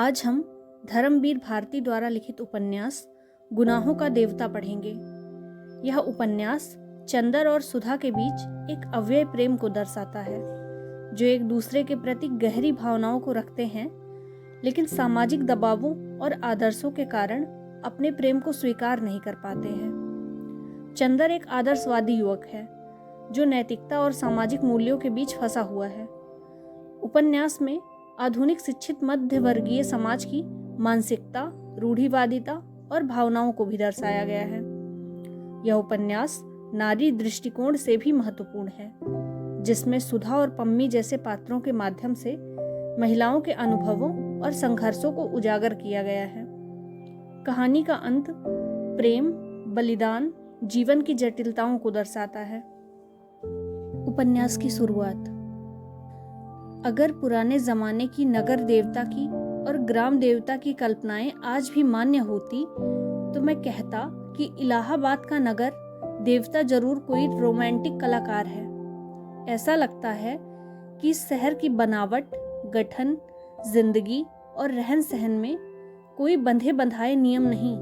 आज हम धर्मवीर भारती द्वारा लिखित उपन्यास गुनाहों का देवता पढ़ेंगे। यह उपन्यास चंदर और सुधा के बीच एक अव्यय प्रेम को दर्शाता है, जो एक दूसरे के प्रति गहरी भावनाओं को रखते हैं, लेकिन सामाजिक दबावों और आदर्शों के कारण अपने प्रेम को स्वीकार नहीं कर पाते हैं। चंदर एक आदर्शवादी युवक है, जो नैतिकता और सामाजिक मूल्यों के बीच फंसा हुआ है। उपन्यास में आधुनिक शिक्षित मध्य वर्गीय समाज की मानसिकता, रूढ़िवादिता और भावनाओं को भी दर्शाया गया है। यह उपन्यास नारी दृष्टिकोण से भी महत्वपूर्ण है, जिसमें सुधा और पम्मी जैसे पात्रों के माध्यम से महिलाओं के अनुभवों और संघर्षों को उजागर किया गया है। कहानी का अंत प्रेम, बलिदान, जीवन की जटिलताओं को दर्शाता है। उपन्यास की शुरुआत। अगर पुराने जमाने की नगर देवता की और ग्राम देवता की कल्पनाएं आज भी मान्य होती, तो मैं कहता कि इलाहाबाद का नगर देवता जरूर कोई रोमांटिक कलाकार है। ऐसा लगता है कि इस शहर की बनावट, गठन, जिंदगी और रहन सहन में कोई बंधे बंधाए नियम नहीं,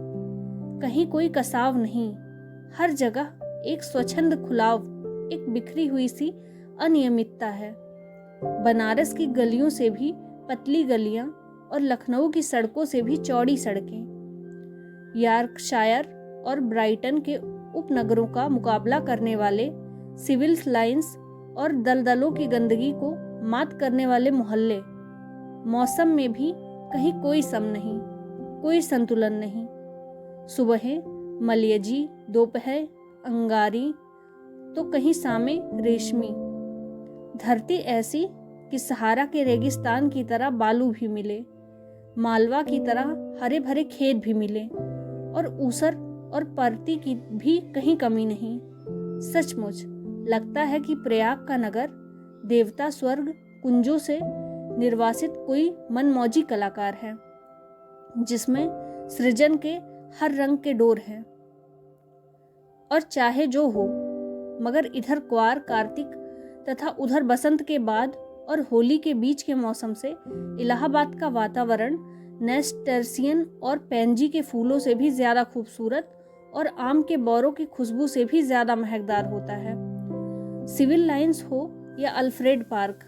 कहीं कोई कसाव नहीं। हर जगह एक स्वच्छंद खुलाव, एक बिखरी हुई सी अनियमितता है। बनारस की गलियों से भी पतली गलियां और लखनऊ की सड़कों से भी चौड़ी सड़कें, यॉर्कशायर और ब्राइटन के उपनगरों का मुकाबला करने वाले सिविल लाइंस और दलदलों की गंदगी को मात करने वाले मोहल्ले। मौसम में भी कहीं कोई सम नहीं, कोई संतुलन नहीं। सुबहें मलयजी, दोपहर अंगारी, तो कहीं सामे रेशमी। धरती ऐसी कि सहारा के रेगिस्तान की तरह बालू भी मिले, मालवा की तरह हरे भरे खेत भी मिले, और ऊसर और परती की भी कहीं कमी नहीं। सचमुच लगता है कि प्रयाग का नगर देवता स्वर्ग कुंजों से निर्वासित कोई मनमौजी कलाकार है, जिसमें सृजन के हर रंग के डोर हैं। और चाहे जो हो, मगर इधर क्वार, कार्तिक तथा उधर बसंत के बाद और होली के बीच के मौसम से इलाहाबाद का वातावरण नेस्टर्सियन और पैंजी के फूलों से भी ज्यादा खूबसूरत और आम के बौरों की खुशबू से भी ज्यादा महकदार होता है। सिविल लाइंस हो या अल्फ्रेड पार्क,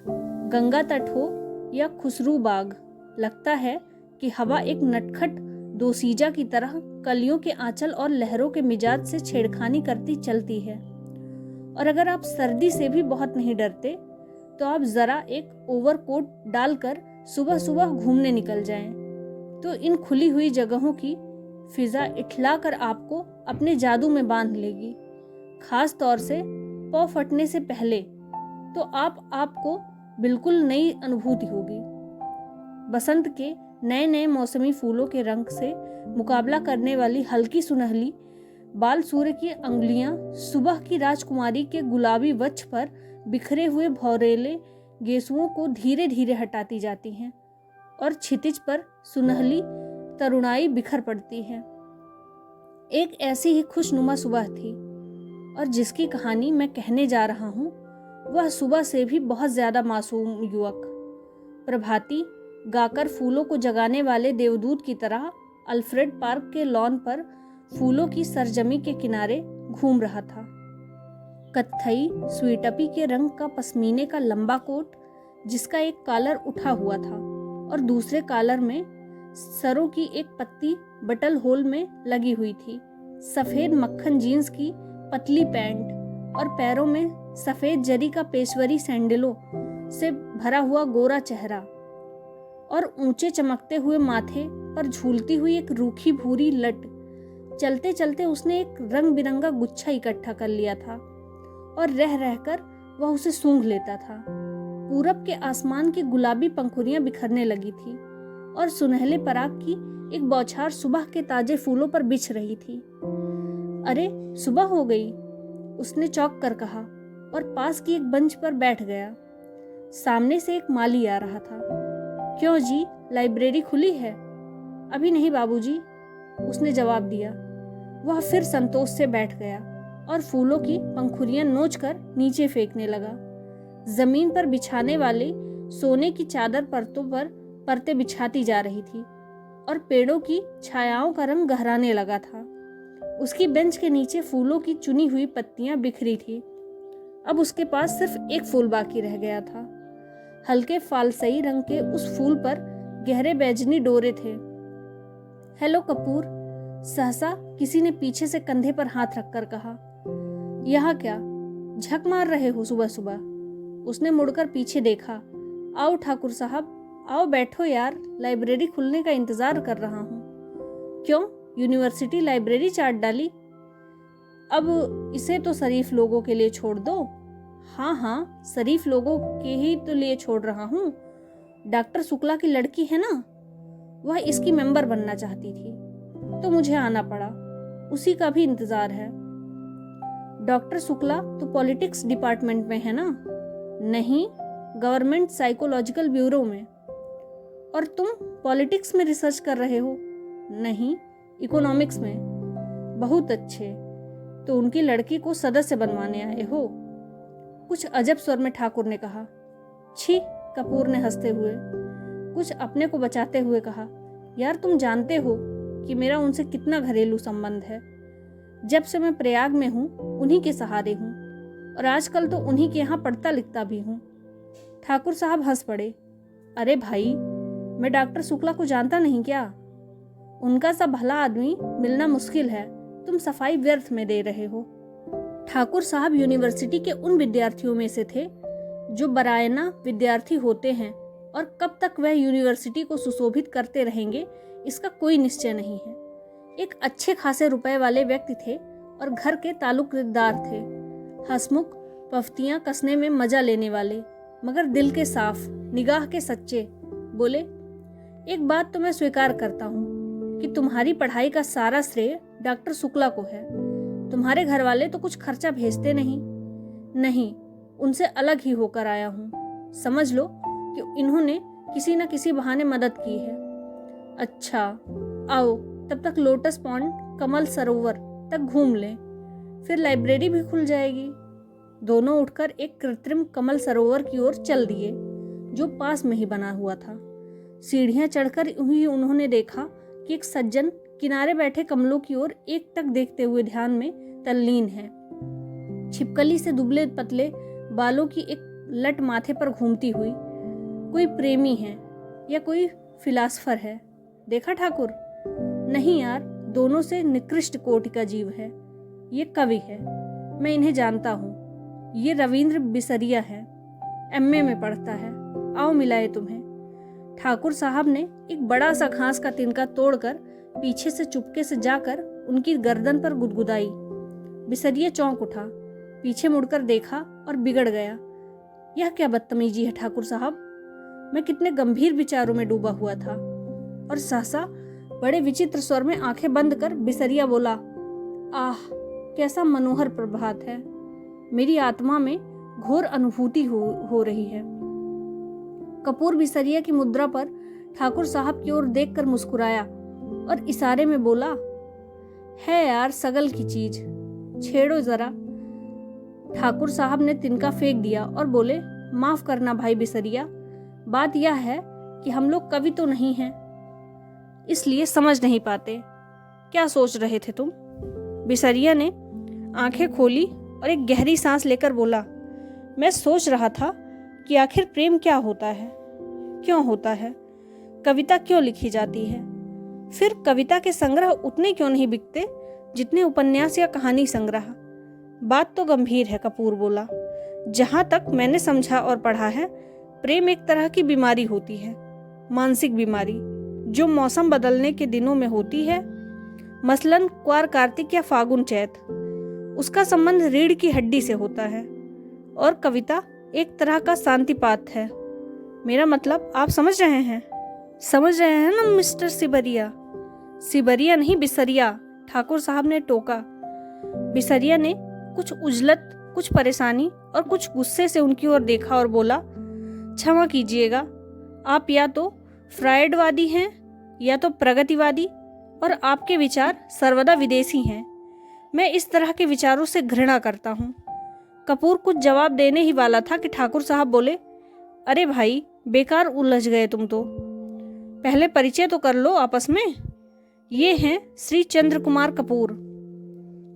गंगा तट हो या खुसरू बाग, लगता है कि हवा एक नटखट दोसीजा की तरह कलियों के आंचल और लहरों के मिजाज से छेड़खानी करती चलती है। और अगर आप सर्दी से भी बहुत नहीं डरते, तो आप जरा एक ओवरकोट डालकर सुबह सुबह घूमने निकल जाएं, तो इन खुली हुई जगहों की फिजा इठलाकर आपको अपने जादू में बांध लेगी। खास तौर से पौ फटने से पहले तो आपको बिल्कुल नई अनुभूति होगी। बसंत के नए नए मौसमी फूलों के रंग से मुकाबला करने वाली हल्की सुनहली बाल सूर्य की अंगुलियां सुबह की राजकुमारी के गुलाबी वक्ष पर बिखरे हुए भौरेले गेसुओं को धीरे धीरे हटाती जाती हैं, और क्षितिज पर सुनहली तरुणाई बिखर पड़ती है। एक ऐसी ही खुशनुमा सुबह थी, और जिसकी कहानी मैं कहने जा रहा हूँ, वह सुबह से भी बहुत ज्यादा मासूम युवक, प्रभाती गाकर फूलों को जगाने वाले देवदूत की तरह अल्फ्रेड पार्क के लॉन पर फूलों की सरजमी के किनारे घूम रहा था। कत्थई स्वीटपी के रंग का पश्मीने का लंबा कोट, जिसका एक कॉलर उठा हुआ था और दूसरे कॉलर में सरों की एक पत्ती बटल होल में लगी हुई थी। सफेद मक्खन जीन्स की पतली पैंट और पैरों में सफेद जरी का पेशवरी सैंडलों से भरा हुआ गोरा चेहरा, और ऊंचे चमकते हुए माथे पर झूलती हुई एक रूखी भूरी लट। चलते चलते उसने एक रंग बिरंगा गुच्छा इकट्ठा कर लिया था, और रह रहकर वह उसे सूंघ लेता था। पूरब के आसमान की गुलाबी पंखुड़ियां बिखरने लगी थी, और सुनहले पराग की एक बौछार सुबह के ताजे फूलों पर बिछ रही थी। अरे सुबह हो गई, उसने चौंक कर कहा, और पास की एक बेंच पर बैठ गया। सामने से एक माली आ रहा था। क्यों जी, लाइब्रेरी खुली है? अभी नहीं बाबूजी, उसने जवाब दिया। वह फिर संतोष से बैठ गया और फूलों की पंखुड़ियां नोचकर नीचे फेंकने लगा। जमीन पर बिछाने वाले सोने की चादर परतों पर परतें बिछाती जा रही थी और पेड़ों की छायाओं का रंग गहराने लगा था। उसकी बेंच के नीचे फूलों की चुनी हुई पत्तियां बिखरी थी। अब उसके पास सिर्फ एक फूल बाकी रह गया था। हल्के फालसई रंग के उस फूल पर गहरे बैजनी डोरे थे। हेलो कपूर, सहसा किसी ने पीछे से कंधे पर हाथ रखकर कहा। यहाँ क्या झक मार रहे हो सुबह सुबह? उसने मुड़कर पीछे देखा। आओ ठाकुर साहब, आओ बैठो यार, लाइब्रेरी खुलने का इंतजार कर रहा हूँ। क्यों, यूनिवर्सिटी लाइब्रेरी चाट डाली? अब इसे तो शरीफ लोगों के लिए छोड़ दो। हाँ हाँ, शरीफ लोगों के ही तो लिए छोड़ रहा हूँ। डॉक्टर शुक्ला की लड़की है ना, वह इसकी मेंबर बनना चाहती थी तो मुझे आना पड़ा। उसी का भी इंतजार है। डॉक्टर शुक्ला तो पॉलिटिक्स डिपार्टमेंट में है ना? नहीं, गवर्नमेंट साइकोलॉजिकल ब्यूरो में। और तुम पॉलिटिक्स में रिसर्च कर रहे हो? नहीं, इकोनॉमिक्स में। बहुत अच्छे, तो उनकी लड़की को सदस्य बनवाने आए हो? कुछ अजब स्वर में ठाकुर ने कहा। छी, कपूर ने हंसते हुए कुछ अपने को बचाते हुए कहा। यार तुम जानते हो कि मेरा उनसे कितना घरेलू संबंध है। जब से मैं प्रयाग में हूँ उन्हीं के सहारे हूँ, और आजकल तो उन्हीं के यहाँ पढ़ता लिखता भी हूँ। ठाकुर साहब हंस पड़े। अरे भाई, मैं डॉक्टर शुक्ला को जानता नहीं क्या? उनका सा भला आदमी मिलना मुश्किल है, तुम सफाई व्यर्थ में दे रहे हो। ठाकुर साहब यूनिवर्सिटी के उन विद्यार्थियों में से थे जो बरायना विद्यार्थी होते हैं, और कब तक वह यूनिवर्सिटी को सुशोभित करते रहेंगे इसका कोई निश्चय नहीं है। एक अच्छे खासे रुपए वाले व्यक्ति थे और घर के ताल्लुकदार थे। हंसमुख, पफ्तियां कसने में मजा लेने वाले, मगर दिल के साफ, निगाह के सच्चे। बोले, एक बात तो मैं स्वीकार करता हूँ कि तुम्हारी पढ़ाई का सारा श्रेय डॉक्टर शुक्ला को है। तुम्हारे घर वाले तो कुछ खर्चा भेजते नहीं, उनसे अलग ही होकर आया हूँ। समझ लो कि इन्होंने किसी न किसी बहाने मदद की है। अच्छा, आओ तब तक लोटस पॉन्ड, कमल सरोवर तक घूम लें, फिर लाइब्रेरी भी खुल जाएगी। दोनों उठकर एक कृत्रिम कमल सरोवर की ओर चल दिए जो पास में ही बना हुआ था। सीढ़ियां चढ़कर ही उन्होंने देखा कि एक सज्जन किनारे बैठे कमलों की ओर एक टक देखते हुए ध्यान में तल्लीन है। छिपकली से दुबले पतले बालों की एक लट माथे पर घूमती हुई। कोई प्रेमी है या कोई फिलासफर है? देखा ठाकुर? नहीं यार, दोनों से निकृष्ट कोटि का जीव है। ये कवि है, मैं इन्हें जानता हूँ। ये रविंद्र बिसरिया है, एमए में पढ़ता है। आओ मिलाए तुम्हें। ठाकुर साहब ने एक बड़ा सा घास का तिनका तोड़कर पीछे से चुपके से जाकर उनकी गर्दन पर गुदगुदाई। बिसरिया चौंक उठा, पीछे मुड़कर देखा और बिगड़ गया। यह क्या बदतमीजी है ठाकुर साहब? मैं कितने गंभीर विचारों में डूबा हुआ था। और सहसा बड़े विचित्र स्वर में आंखें बंद कर बिसरिया बोला, आह, कैसा मनोहर प्रभात है। मेरी आत्मा में घोर अनुभूति हो रही है। कपूर बिसरिया की मुद्रा पर ठाकुर साहब की ओर देखकर मुस्कुराया और इशारे में बोला, है यार सगल की चीज, छेड़ो जरा। ठाकुर साहब ने तिनका फेंक दिया और बोले, माफ करना भाई बिसरिया, बात यह है कि हम लोग कवि तो नहीं हैं, इसलिए समझ नहीं पाते। क्या सोच रहे थे तुम? बिसरिया ने आंखें खोली और एक गहरी सांस लेकर बोला, मैं सोच रहा था कि आखिर प्रेम क्या होता है, क्यों होता है, कविता क्यों लिखी जाती है, फिर कविता के संग्रह उतने क्यों नहीं बिकते जितने उपन्यास या कहानी संग्रह। बात तो गंभीर है, कपूर बोला। जहां तक मैंने समझा और पढ़ा है, प्रेम एक तरह की बीमारी होती है, मानसिक बीमारी, जो मौसम बदलने के दिनों में होती है, मसलन क्वार कार्तिक या फागुन चैत। उसका संबंध रीढ़ की हड्डी से होता है, और कविता एक तरह का शांतिपात है। मेरा मतलब आप समझ रहे हैं? समझ रहे हैं ना मिस्टर सिबरिया? सिबरिया नहीं, बिसरिया, ठाकुर साहब ने टोका। बिसरिया ने कुछ उजलत, कुछ परेशानी और कुछ गुस्से से उनकी ओर देखा और बोला, क्षमा कीजिएगा, आप या तो फ्रायडवादी हैं या तो प्रगतिवादी, और आपके विचार सर्वदा विदेशी हैं। मैं इस तरह के विचारों से घृणा करता हूँ। कपूर कुछ जवाब देने ही वाला था कि ठाकुर साहब बोले, अरे भाई, बेकार उलझ गए तुम तो। पहले परिचय तो कर लो आपस में। ये हैं श्री चंद्र कुमार कपूर,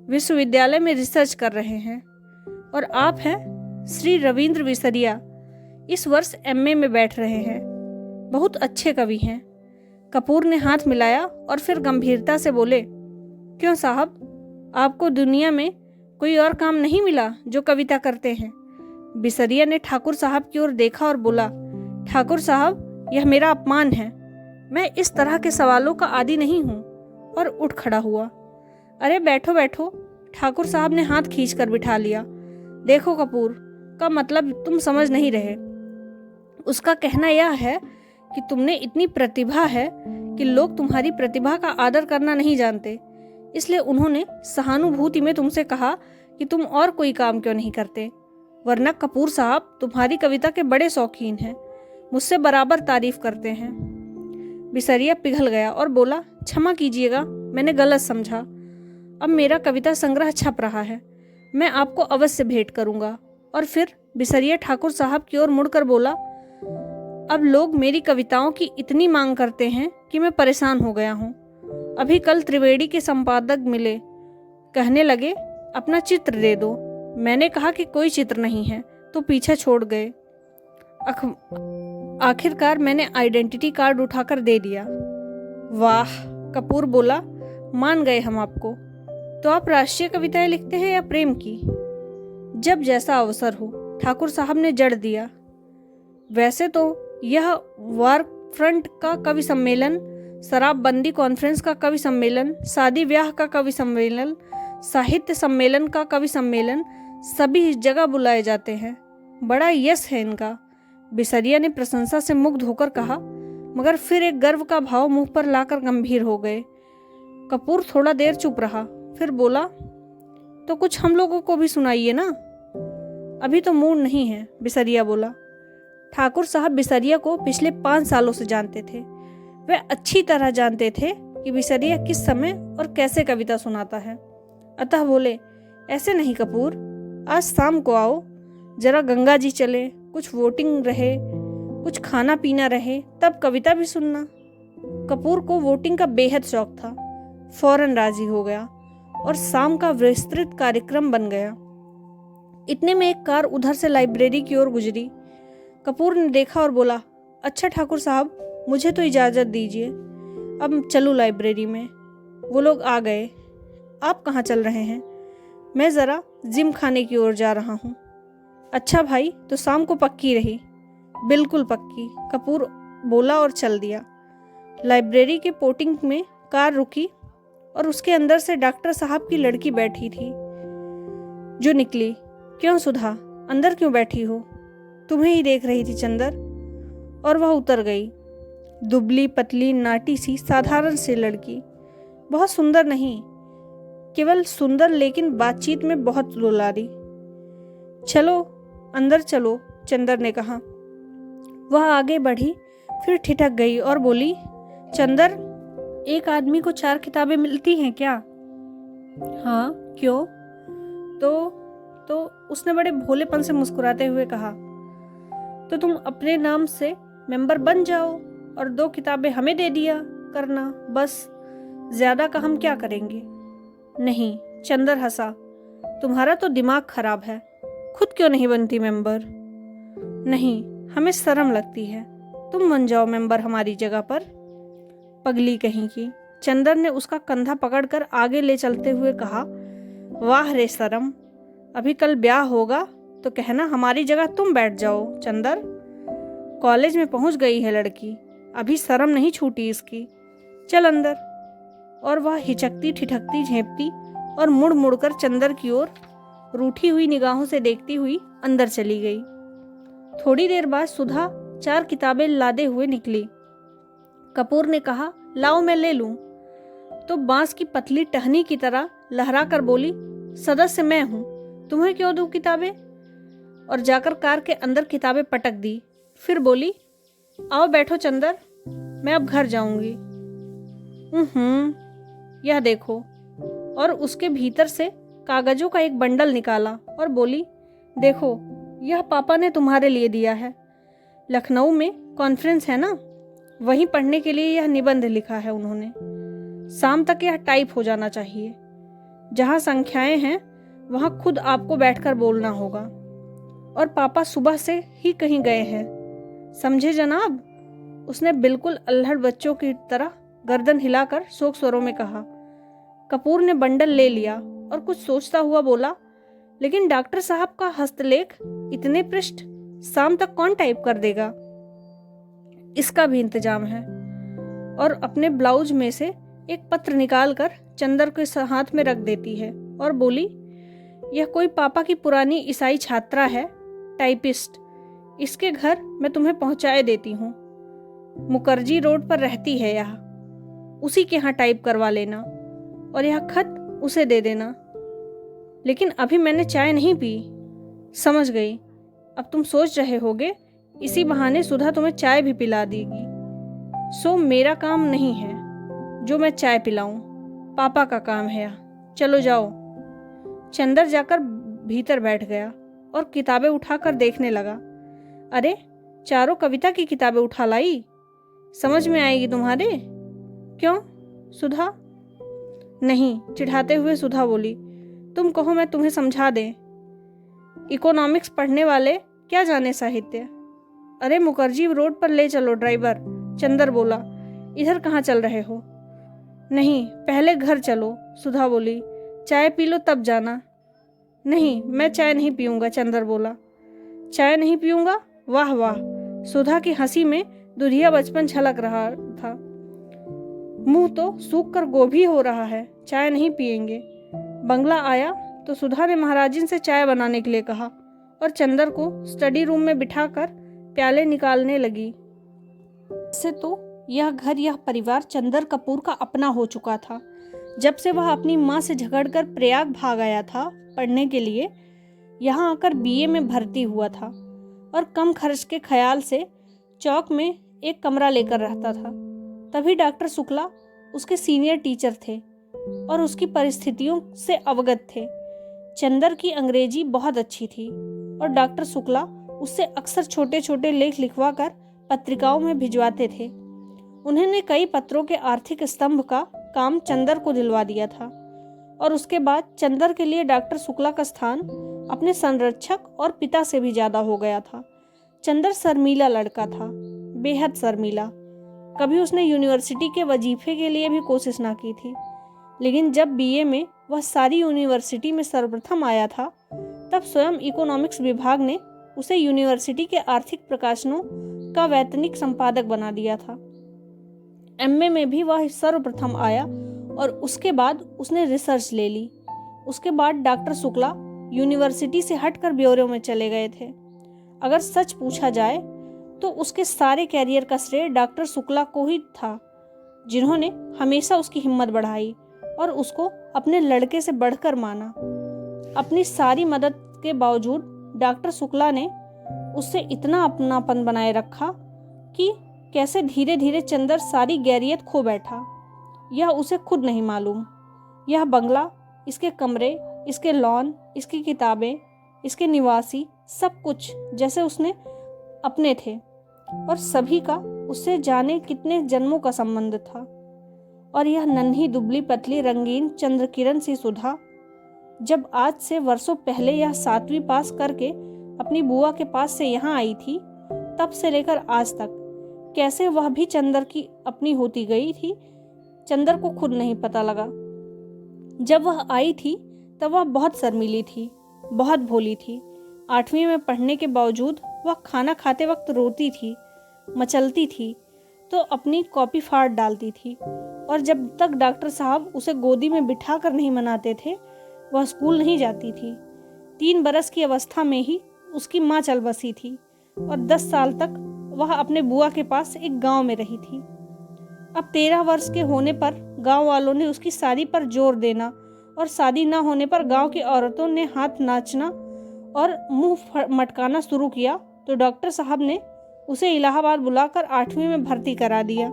विश्वविद्यालय में रिसर्च कर रहे हैं। और आप हैं श्री रविंद्र बिसरिया, इस वर्ष एमए में बैठ रहे हैं। बहुत अच्छे कवि हैं। कपूर ने हाथ मिलाया और फिर गंभीरता से बोले, क्यों साहब, आपको दुनिया में कोई और काम नहीं मिला जो कविता करते हैं? बिसरिया ने ठाकुर साहब की ओर देखा और बोला, ठाकुर साहब, यह मेरा अपमान है। मैं इस तरह के सवालों का आदी नहीं हूँ। और उठ खड़ा हुआ। अरे बैठो बैठो, ठाकुर साहब ने हाथ खींचकर बिठा लिया। देखो कपूर, का मतलब तुम समझ नहीं रहे। उसका कहना यह है कि तुमने इतनी प्रतिभा है कि लोग तुम्हारी प्रतिभा का आदर करना नहीं जानते, इसलिए उन्होंने सहानुभूति में तुमसे कहा कि तुम और कोई काम क्यों नहीं करते। वरना कपूर साहब तुम्हारी कविता के बड़े शौकीन हैं, मुझसे बराबर तारीफ करते हैं। बिसरिया पिघल गया और बोला, क्षमा कीजिएगा, मैंने गलत समझा। अब मेरा कविता संग्रह छप रहा है, मैं आपको अवश्य भेंट करूंगा। और फिर बिसरिया ठाकुर साहब की ओर मुड़कर बोला, अब लोग मेरी कविताओं की इतनी मांग करते हैं कि मैं परेशान हो गया हूँ। अभी कल त्रिवेदी के संपादक मिले, कहने लगे अपना चित्र दे दो। मैंने कहा कि कोई चित्र नहीं है, तो पीछे छोड़ गए। आखिरकार मैंने आइडेंटिटी कार्ड उठाकर दे दिया। वाह, कपूर बोला, मान गए हम आपको। तो आप राष्ट्रीय कविताएं लिखते हैं या प्रेम की? जब जैसा अवसर हो, ठाकुर साहब ने जड़ दिया। वैसे तो यह वार फ्रंट का कवि सम्मेलन, शराबबंदी कॉन्फ्रेंस का कवि सम्मेलन, शादी ब्याह का कवि सम्मेलन, साहित्य सम्मेलन का कवि सम्मेलन, सभी जगह बुलाए जाते हैं। बड़ा यश है इनका। बिसरिया ने प्रशंसा से मुग्ध होकर कहा, मगर फिर एक गर्व का भाव मुंह पर लाकर गंभीर हो गए। कपूर थोड़ा देर चुप रहा, फिर बोला, तो कुछ हम लोगों को भी सुनाइए ना। अभी तो मूड नहीं है, बिसरिया बोला। ठाकुर साहब बिसरिया को पिछले 5 सालों से जानते थे। वे अच्छी तरह जानते थे कि बिसरिया किस समय और कैसे कविता सुनाता है। अतः बोले, ऐसे नहीं कपूर, आज शाम को आओ, जरा गंगा जी चले, कुछ वोटिंग रहे, कुछ खाना पीना रहे, तब कविता भी सुनना। कपूर को वोटिंग का बेहद शौक था। फौरन राजी हो गया और शाम का विस्तृत कार्यक्रम बन गया। इतने में एक कार उधर से लाइब्रेरी की ओर गुजरी। कपूर ने देखा और बोला, अच्छा ठाकुर साहब, मुझे तो इजाज़त दीजिए, अब चलूँ लाइब्रेरी में। वो लोग आ गए। आप कहाँ चल रहे हैं? मैं ज़रा जिम खाने की ओर जा रहा हूँ। अच्छा भाई, तो शाम को पक्की रही? बिल्कुल पक्की, कपूर बोला और चल दिया। लाइब्रेरी के पोर्टिंग में कार रुकी और उसके अंदर से डॉक्टर साहब की लड़की बैठी थी, जो निकली। क्यों सुधा, अंदर क्यों बैठी हो? तुम्हें ही देख रही थी चंदर। और वह उतर गई। दुबली पतली नाटी सी साधारण सी लड़की, बहुत सुंदर नहीं, केवल सुंदर, लेकिन बातचीत में बहुत दुलारी। चलो अंदर चलो, चंदर ने कहा। वह आगे बढ़ी, फिर ठिठक गई और बोली, चंदर, एक आदमी को 4 किताबें मिलती हैं क्या? हाँ, क्यों? तो उसने बड़े भोलेपन से मुस्कुराते हुए कहा, तो तुम अपने नाम से मेंबर बन जाओ और 2 किताबें हमें दे दिया करना, बस। ज्यादा का हम क्या करेंगे? नहीं, चंदर हंसा, तुम्हारा तो दिमाग खराब है, खुद क्यों नहीं बनती मेंबर? नहीं, हमें शर्म लगती है, तुम बन जाओ मेंबर हमारी जगह पर। पगली कहीं की। चंदर ने उसका कंधा पकड़कर आगे ले चलते हुए कहा, वाह रे शर्म, अभी कल ब्याह होगा तो कहना हमारी जगह तुम बैठ जाओ। चंदर, कॉलेज में पहुंच गई है लड़की, अभी शर्म नहीं छूटी इसकी, चल अंदर। और वह हिचकती ठिठकती झेंपती और मुड़ मुड़कर चंदर की ओर रूठी हुई निगाहों से देखती हुई अंदर चली गई। थोड़ी देर बाद सुधा 4 किताबें लादे हुए निकली। कपूर ने कहा, लाओ मैं ले लूं। तो बांस की पतली टहनी की तरह लहरा कर बोली, सदस्य मैं हूं, तुम्हें क्यों दूं किताबें? और जाकर कार के अंदर किताबें पटक दी। फिर बोली, आओ बैठो चंदर, मैं अब घर जाऊंगी। यह देखो। और उसके भीतर से कागजों का एक बंडल निकाला और बोली, देखो, यह पापा ने तुम्हारे लिए दिया है। लखनऊ में कॉन्फ्रेंस है ना, वहीं पढ़ने के लिए यह निबंध लिखा है उन्होंने। शाम तक यह टाइप हो जाना चाहिए। जहाँ संख्याएं हैं वहाँ खुद आपको बैठकर बोलना होगा। और पापा सुबह से ही कहीं गए हैं, समझे जनाब? उसने बिल्कुल अल्हड़ बच्चों की तरह गर्दन हिलाकर शोक स्वरों में कहा। कपूर ने बंडल ले लिया और कुछ सोचता हुआ बोला, लेकिन डॉक्टर साहब का हस्तलेख इतने पृष्ठ शाम तक कौन टाइप कर देगा? इसका भी इंतजाम है। और अपने ब्लाउज में से एक पत्र निकालकर चंदर के हाथ में रख देती है और बोली, यह कोई पापा की पुरानी ईसाई छात्रा है, टाइपिस्ट। इसके घर मैं तुम्हें पहुंचाए देती हूँ। मुखर्जी रोड पर रहती है यहाँ, उसी के यहाँ टाइप करवा लेना और यह खत उसे दे देना। लेकिन अभी मैंने चाय नहीं पी। समझ गई। अब तुम सोच रहे होगे इसी बहाने सुधा तुम्हें चाय भी पिला देगी। सो मेरा काम नहीं है जो मैं चाय पिलाऊं, पापा का काम है। चलो जाओ। चंदर जाकर भीतर बैठ गया और किताबें उठाकर देखने लगा। अरे, चारों कविता की किताबें उठा लाई। समझ में आएगी तुम्हारे? क्यों सुधा? नहीं, चिढ़ाते हुए सुधा बोली, तुम कहो मैं तुम्हें समझा दें। इकोनॉमिक्स पढ़ने वाले क्या जाने साहित्य। अरे मुखर्जी रोड पर ले चलो ड्राइवर। चंदर बोला, इधर कहाँ चल रहे हो? नहीं, पहले घर चलो। सुधा बोली, चाय पी लो तब जाना। नहीं, मैं चाय नहीं पीऊंगा। चंदर बोला, चाय नहीं पीऊंगा? वाह वाह। सुधा की हंसी में दुधिया बचपन झलक रहा था। मुंह तो सूख कर गोभी हो रहा है। चाय नहीं पिएंगे। बंगला आया तो सुधा ने महाराजिन से चाय बनाने के लिए कहा और चंदर को स्टडी रूम में बिठाकर प्याले निकालने लगी। वैसे तो यह घर, यह परिवार चंदर कपूर का अपना हो चुका था। जब से वह अपनी माँ से झगड़कर प्रयाग भाग आया था पढ़ने के लिए, यहाँ आकर बीए में भर्ती हुआ था और कम खर्च के ख्याल से चौक में एक कमरा लेकर रहता था। तभी डॉक्टर शुक्ला उसके सीनियर टीचर थे और उसकी परिस्थितियों से अवगत थे। चंदर की अंग्रेजी बहुत अच्छी थी और डॉक्टर शुक्ला उससे अक्सर छोटे छोटे लेख लिखवाकर पत्रिकाओं में भिजवाते थे। उन्होंने कई पत्रों के आर्थिक स्तंभ का काम चंदर को दिलवा दिया था और उसके बाद चंदर के लिए डॉक्टर शुक्ला का स्थान अपने संरक्षक और पिता से भी ज्यादा हो गया था। चंदर शर्मीला लड़का था, बेहद शर्मीला। कभी उसने यूनिवर्सिटी के वजीफे के लिए भी कोशिश ना की थी, लेकिन जब बीए में वह सारी यूनिवर्सिटी में सर्वप्रथम आया था, तब स्वयं इकोनॉमिक्स विभाग ने उसे यूनिवर्सिटी के आर्थिक प्रकाशनों का वैतनिक संपादक बना दिया था। एमए में भी वह सर्वप्रथम आया और उसके बाद उसने रिसर्च ले ली। उसके बाद डॉक्टर शुक्ला यूनिवर्सिटी से हटकर ब्यूरो में चले गए थे। अगर सच पूछा जाए तो उसके सारे कैरियर का श्रेय डॉक्टर शुक्ला को ही था, जिन्होंने हमेशा उसकी हिम्मत बढ़ाई और उसको अपने लड़के से बढ़कर माना। अपनी सारी मदद के बावजूद डॉक्टर शुक्ला ने उससे इतना अपनापन बनाए रखा कि कैसे धीरे धीरे चंदर सारी गैरियत खो बैठा, यह उसे खुद नहीं मालूम। यह बंगला, इसके कमरे, इसके लॉन, इसकी किताबें, इसके निवासी, सब कुछ जैसे उसने अपने थे और सभी का उससे जाने कितने जन्मों का संबंध था। और यह नन्ही दुबली पतली रंगीन चंद्रकिरण सी सुधा, जब आज से वर्षों पहले यह 7वीं पास करके अपनी बुआ के पास से यहाँ आई थी, तब से लेकर आज तक कैसे वह भी चंदर की अपनी होती गई थी, चंदर को खुद नहीं पता लगा। जब वह आई थी तब वह बहुत शर्मीली थी, बहुत भोली थी। 8वीं में पढ़ने के बावजूद वह खाना खाते वक्त रोती थी, मचलती थी तो अपनी कॉपी फाड़ डालती थी और जब तक डॉक्टर साहब उसे गोदी में बिठा कर नहीं मनाते थे वह स्कूल नहीं जाती थी। 3 बरस की अवस्था में ही उसकी माँ चल बसी थी और 10 साल तक वह अपने बुआ के पास एक गांव में रही थी। अब 13 वर्ष के होने पर गांव वालों ने उसकी शादी पर जोर देना और शादी न होने पर गांव की औरतों ने हाथ नाचना और मुंह मटकाना शुरू किया तो डॉक्टर साहब ने उसे इलाहाबाद बुलाकर 8वीं में भर्ती करा दिया।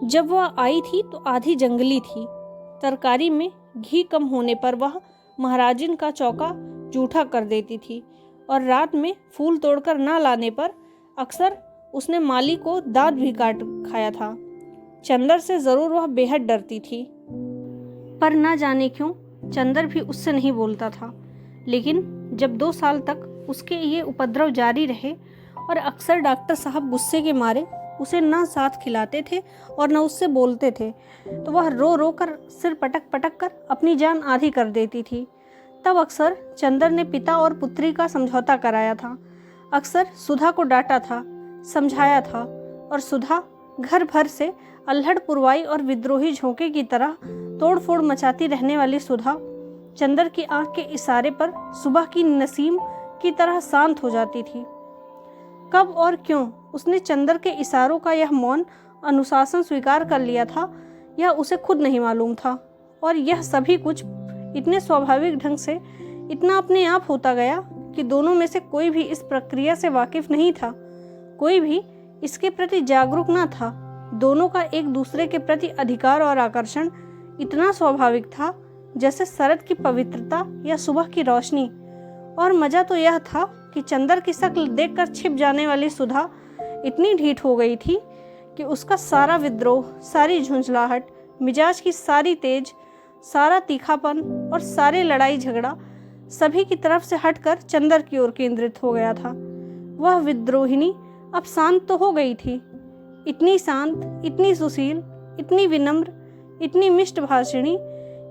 जब वह आई थी तो आधी जंगली थी। तरकारी में घी कम होने पर वह महाराजिन का चौका जूठा कर देती थी और रात में फूल तोड़कर ना लाने पर अक्सर उसने माली को दांत भी काट खाया था। चंदर से जरूर वह बेहद डरती थी, पर ना जाने क्यों चंदर भी उससे नहीं बोलता था। लेकिन जब 2 साल तक उसके ये उपद्रव जारी रहे और अक्सर डॉक्टर साहब गुस्से के मारे उसे ना साथ खिलाते थे और न उससे बोलते थे, तो वह रो रो कर सिर पटक पटक कर अपनी जान आधी कर देती थी। तब अक्सर चंदर ने पिता और पुत्री का समझौता कराया था, अक्सर सुधा को डांटा था, समझाया था, और सुधा घर भर से अल्हड़ पुरवाई और विद्रोही झोंके की तरह तोड़फोड़ मचाती रहने वाली सुधा चंदर की आंख के इशारे पर सुबह की नसीम की तरह शांत हो जाती थी। कब और क्यों उसने चंदर के इशारों का यह मौन अनुशासन स्वीकार कर लिया था, यह उसे खुद नहीं मालूम था, और यह सभी कुछ इतने स्वाभाविक ढंग से, इतना अपने आप होता गया कि दोनों में से कोई भी इस प्रक्रिया से वाकिफ नहीं था, कोई भी इसके प्रति जागरूक न था। दोनों का एक दूसरे के प्रति अधिकार और आकर्षण इतना स्वाभाविक था जैसे शरद की पवित्रता या सुबह की रोशनी। और मजा तो यह था कि चंदर की शक्ल देखकर छिप जाने वाली सुधा इतनी ढीठ हो गई थी कि उसका सारा विद्रोह, सारी झुंझलाहट, मिजाज की सारी तेज, सारा तीखापन और सारे लड़ाई झगड़ा सभी की तरफ से हटकर चंदर की ओर केंद्रित हो गया था। वह विद्रोहिणी अब शांत तो हो गई थी, इतनी शांत, इतनी सुशील, इतनी विनम्र, इतनी मिष्ट भाषिणी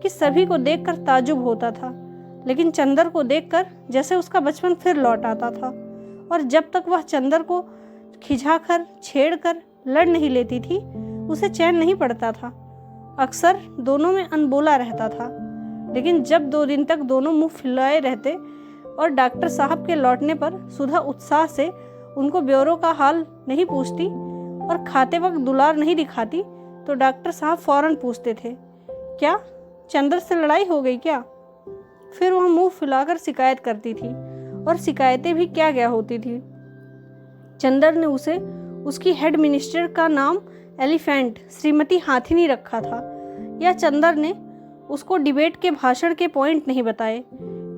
कि सभी को देखकर ताजुब होता था। लेकिन चंदर को देखकर जैसे उसका बचपन फिर लौट आता था, और जब तक वह चंदर को खिझाकर, छेड़कर लड़ नहीं लेती थी, उसे चैन नहीं पड़ता था। अक्सर दोनों में अनबोला रहता था। लेकिन जब 2 दिन तक दोनों मुंह फुलाए रहते और डॉक्टर साहब के लौटने पर सुधा उत्साह से उनको ब्योरों का हाल नहीं पूछती और खाते वक्त दुलार नहीं दिखाती, तो डॉक्टर साहब फौरन पूछते थे, क्या चंदर से लड़ाई हो गई क्या? फिर वह मुंह फुलाकर शिकायत करती थी, और शिकायतें भी क्या क्या होती थी। चंदर ने उसे उसकी हेड मिनिस्टर का नाम एलिफेंट श्रीमती हाथिनी रखा था, या चंदर ने उसको डिबेट के भाषण के पॉइंट नहीं बताए,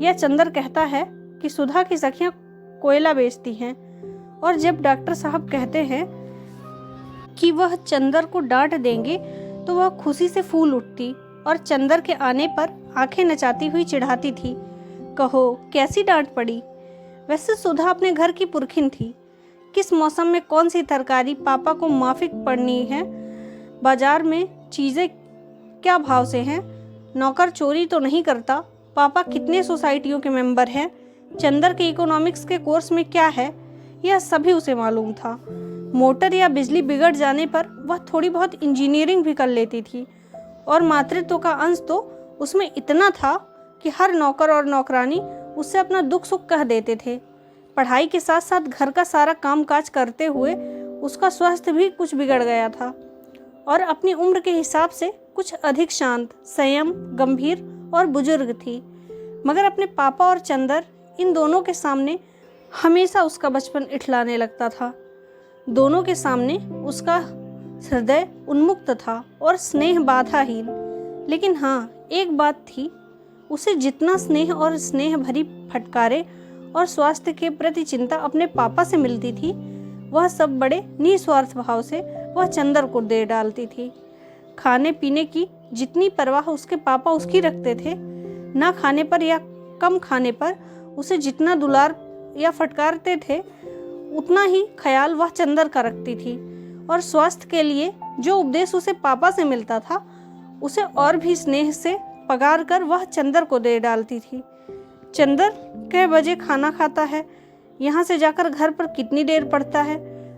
या चंदर कहता है कि सुधा की सखियां कोयला बेचती हैं, और जब डॉक्टर साहब कहते हैं कि वह चंदर को डांट देंगे तो वह खुशी से फूल उठती और चंदर के आने पर आंखें नचाती हुई चिढ़ाती थी, कहो कैसी डांट पड़ी। वैसे सुधा अपने घर की पुरखिन थी, किस मौसम में कौन सी तरकारी पापा को माफिक पड़नी है, बाजार में चीज़ें क्या भाव से हैं, नौकर चोरी तो नहीं करता, पापा कितने सोसाइटियों के मेंबर हैं, चंदर के इकोनॉमिक्स के कोर्स में क्या है, यह सभी उसे मालूम था। मोटर या बिजली बिगड़ जाने पर वह थोड़ी बहुत इंजीनियरिंग भी कर लेती थी, और मातृत्व का अंश तो उसमें इतना था कि हर नौकर और नौकरानी उससे अपना दुख सुख कह देते थे। पढ़ाई के साथ साथ घर का सारा कामकाज करते हुए उसका स्वास्थ्य भी कुछ बिगड़ गया था, और अपनी उम्र के हिसाब से कुछ अधिक शांत, संयम, गंभीर और बुजुर्ग थी। मगर अपने पापा और चंदर, इन दोनों के सामने हमेशा उसका बचपन इठलाने लगता था। दोनों के सामने उसका हृदय उन्मुक्त था और स्नेह बाधाहीन। लेकिन हाँ, एक बात थी, उसे जितना स्नेह और स्नेह भरी फटकारे और स्वास्थ्य के प्रति चिंता अपने पापा से मिलती थी, वह सब बड़े निस्वार्थ भाव से वह चंदर को दे डालती थी। खाने पीने की जितनी परवाह उसके पापा उसकी रखते थे, ना खाने पर या कम खाने पर उसे जितना दुलार या फटकारते थे, उतना ही ख्याल वह चंदर का रखती थी। और स्वास्थ्य के लिए जो उपदेश उसे पापा से मिलता था, उसे और भी स्नेह से पगार कर वह चंदर को दे डालती थी। चंदर कै बजे खाना खाता है, यहाँ से जाकर घर पर कितनी देर पड़ता है,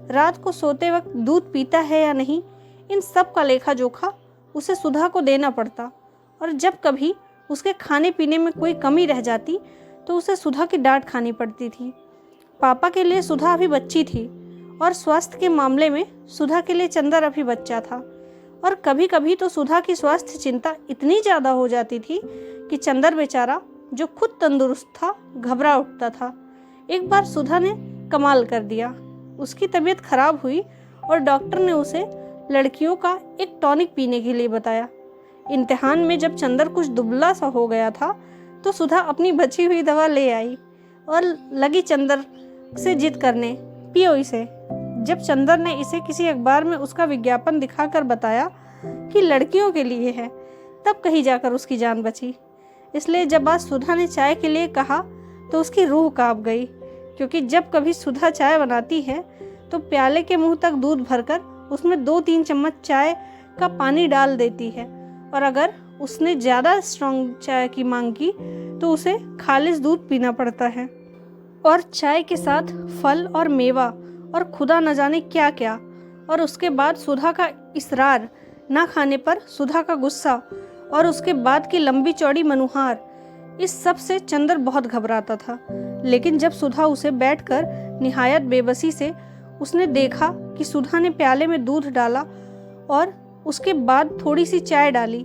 रात को सोते वक्त दूध पीता है या नहीं, इन सब का लेखा जोखा उसे सुधा को देना पड़ता। और जब कभी उसके खाने पीने में कोई कमी रह जाती तो उसे सुधा की डांट खानी पड़ती थी। पापा के लिए सुधा अभी बच्ची थी, और स्वास्थ्य के मामले में सुधा के लिए चंदर अभी बच्चा था। और कभी कभी तो सुधा की स्वास्थ्य चिंता इतनी ज़्यादा हो जाती थी कि चंदर बेचारा, जो खुद तंदुरुस्त था, घबरा उठता था। एक बार सुधा ने कमाल कर दिया, उसकी तबीयत खराब हुई और डॉक्टर ने उसे लड़कियों का एक टॉनिक पीने के लिए बताया। इम्तिहान में जब चंदर कुछ दुबला सा हो गया था तो सुधा अपनी बची हुई दवा ले आई और लगी चंदर से जिद करने, पियो इसे, जब चंदर ने इसे किसी अखबार में उसका विज्ञापन दिखाकर बताया कि लड़कियों के लिए है, तब कहीं जाकर उसकी जान बची। इसलिए जब आज सुधा ने चाय के लिए कहा तो उसकी रूह कांप गई, क्योंकि जब कभी सुधा चाय बनाती है तो प्याले के मुंह तक दूध भरकर उसमें 2-3 चम्मच चाय का पानी डाल देती है, और अगर उसने ज़्यादा स्ट्रॉन्ग चाय की मांग की तो उसे खालिस दूध पीना पड़ता है। और चाय के साथ फल और मेवा और खुदा न जाने क्या क्या। और उसके बाद सुधा का इसरार ना खाने पर सुधा का गुस्सा और उसके बाद की लंबी चौड़ी मनुहार, इस सब से चंदर बहुत घबराता था। लेकिन जब सुधा उसे बैठकर निहायत बेबसी से उसने देखा कि सुधा ने प्याले में दूध डाला और उसके बाद थोड़ी सी चाय डाली,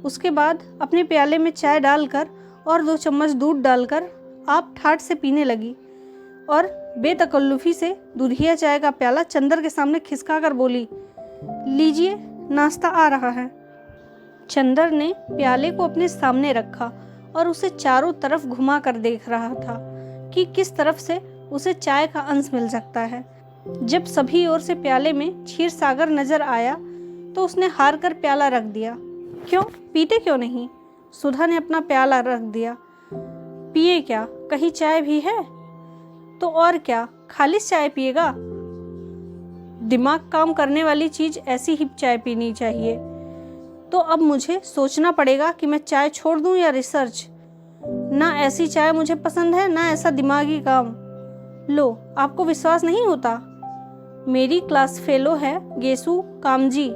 उसके बाद अपने प्याले में चाय डालकर और 2 चम्मच दूध डालकर आप ठाठ से पीने लगी और बेतकल्लुफी से दूधिया चाय का प्याला चंदर के सामने खिसका कर बोली, लीजिए, नाश्ता आ रहा है। चंदर ने प्याले को अपने सामने रखा और उसे चारों तरफ घुमा कर देख रहा था कि किस तरफ से उसे चाय का अंश मिल सकता है। जब सभी ओर से प्याले में क्षीर सागर नजर आया तो उसने हार कर प्याला रख दिया। क्यों, पीते क्यों नहीं? सुधा ने अपना प्याला रख दिया। पिए क्या, कहीं चाय भी है? तो और क्या, खालिस चाय पिएगा? दिमाग काम करने वाली चीज ऐसी ही चाय पीनी चाहिए। तो अब मुझे सोचना पड़ेगा कि मैं चाय छोड़ दूं या रिसर्च। ना ऐसी चाय मुझे पसंद है, ना ऐसा दिमागी काम। लो, आपको विश्वास नहीं होता? मेरी क्लास फेलो है गेसु कामजी,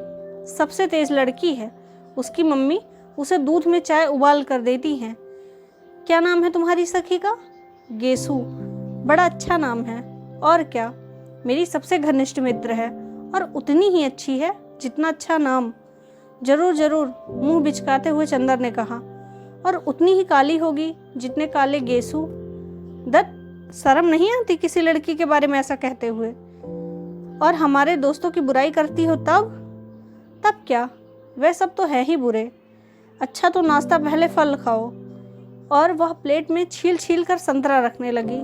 सबसे तेज लड़की है। उसकी मम्मी उसे दूध में चाय उबाल कर देती हैं। क्या नाम है तुम्हारी सखी का? गेसु। बड़ा अच्छा नाम है। और क्या, मेरी सबसे घनिष्ठ मित्र है और उतनी ही अच्छी है जितना अच्छा नाम। जरूर जरूर, मुंह बिचकाते हुए चंदर ने कहा। और उतनी ही काली होगी जितने काले गेसु। दत्त, शर्म नहीं आती किसी लड़की के बारे में ऐसा कहते हुए? और हमारे दोस्तों की बुराई करती हो तब? तब क्या, वह सब तो है ही बुरे। अच्छा तो नाश्ता पहले फल खाओ। और वह प्लेट में छील छील कर संतरा रखने लगी।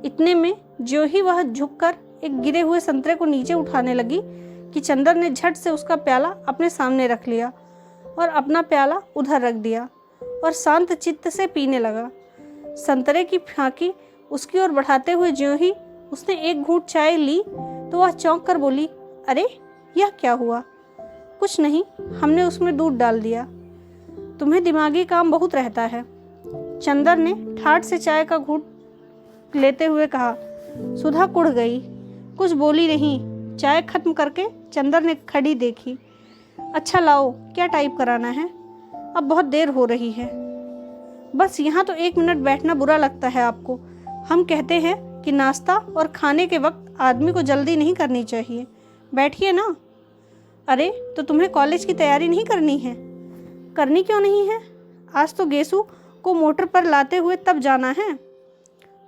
इतने में जो ही वह झुककर एक गिरे हुए संतरे को नीचे उठाने लगी कि चंदर ने झट से उसका प्याला अपने सामने रख लिया और अपना प्याला उधर रख दिया और शांत चित्त से पीने लगा। संतरे की फांकी उसकी ओर बढ़ाते हुए ज्यों ही उसने एक घूंट चाय ली तो वह चौंक कर बोली, अरे यह क्या हुआ? कुछ नहीं, हमने उसमें दूध डाल दिया। तुम्हें दिमागी काम बहुत रहता है। चंदर ने ठाठ से चाय का घूंट लेते हुए कहा। सुधा कुढ़ गई, कुछ बोली नहीं। चाय खत्म करके चंदर ने खड़ी देखी। अच्छा लाओ, क्या टाइप कराना है? अब बहुत देर हो रही है। बस यहाँ तो 1 मिनट बैठना बुरा लगता है आपको। हम कहते हैं कि नाश्ता और खाने के वक्त आदमी को जल्दी नहीं करनी चाहिए। बैठिए ना। अरे तो तुम्हें कॉलेज की तैयारी नहीं करनी है? करनी क्यों नहीं है? आज तो गेसु को मोटर पर लाते हुए तब जाना है।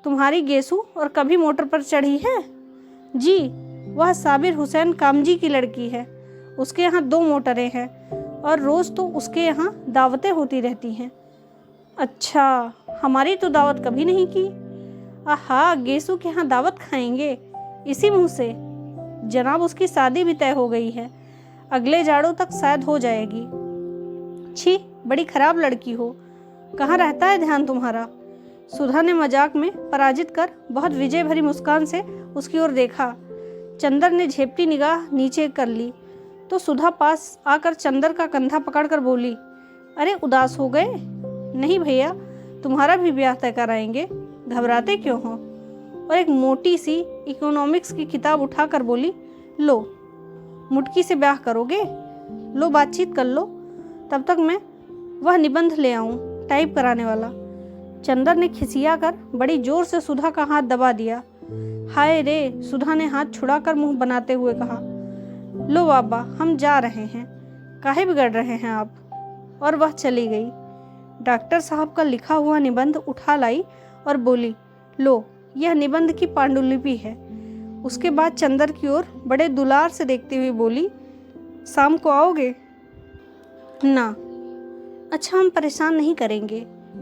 तुम्हारी गेसु और कभी मोटर पर चढ़ी है? जी, वह साबिर हुसैन कामजी की लड़की है। उसके यहाँ 2 मोटरें हैं और रोज़ तो उसके यहाँ दावतें होती रहती हैं। अच्छा, हमारी तो दावत कभी नहीं की। आहा, गेसु के यहाँ दावत खाएंगे इसी मुँह से। जनाब, उसकी शादी भी तय हो गई है, अगले जाड़ों तक शायद हो जाएगी। छी, बड़ी खराब लड़की हो। कहाँ रहता है ध्यान तुम्हारा? सुधा ने मजाक में पराजित कर बहुत विजय भरी मुस्कान से उसकी ओर देखा। चंदर ने झेपटी निगाह नीचे कर ली तो सुधा पास आकर चंदर का कंधा पकड़कर बोली, अरे उदास हो गए? नहीं भैया, तुम्हारा भी ब्याह तय कराएंगे, घबराते क्यों हो? और एक मोटी सी इकोनॉमिक्स की किताब उठाकर बोली, लो, मुटकी से ब्याह करोगे? लो, बातचीत कर लो, तब तक मैं वह निबंध ले आऊं टाइप कराने वाला। चंदर ने खिसिया कर बड़ी जोर से सुधा का हाथ दबा दिया। हाय रे, सुधा ने हाथ छुड़ाकर मुंह बनाते हुए कहा, लो बाबा, हम जा रहे हैं, काहे बिगड़ रहे हैं आप? और वह चली गई। डॉक्टर साहब का लिखा हुआ निबंध उठा लाई और बोली, लो, यह निबंध की पांडुलिपि है। उसके बाद चंदर की ओर बड़े दुलार से देखते हुए बोली, शाम को आओगे ना? अच्छा, हम परेशान नहीं करेंगे,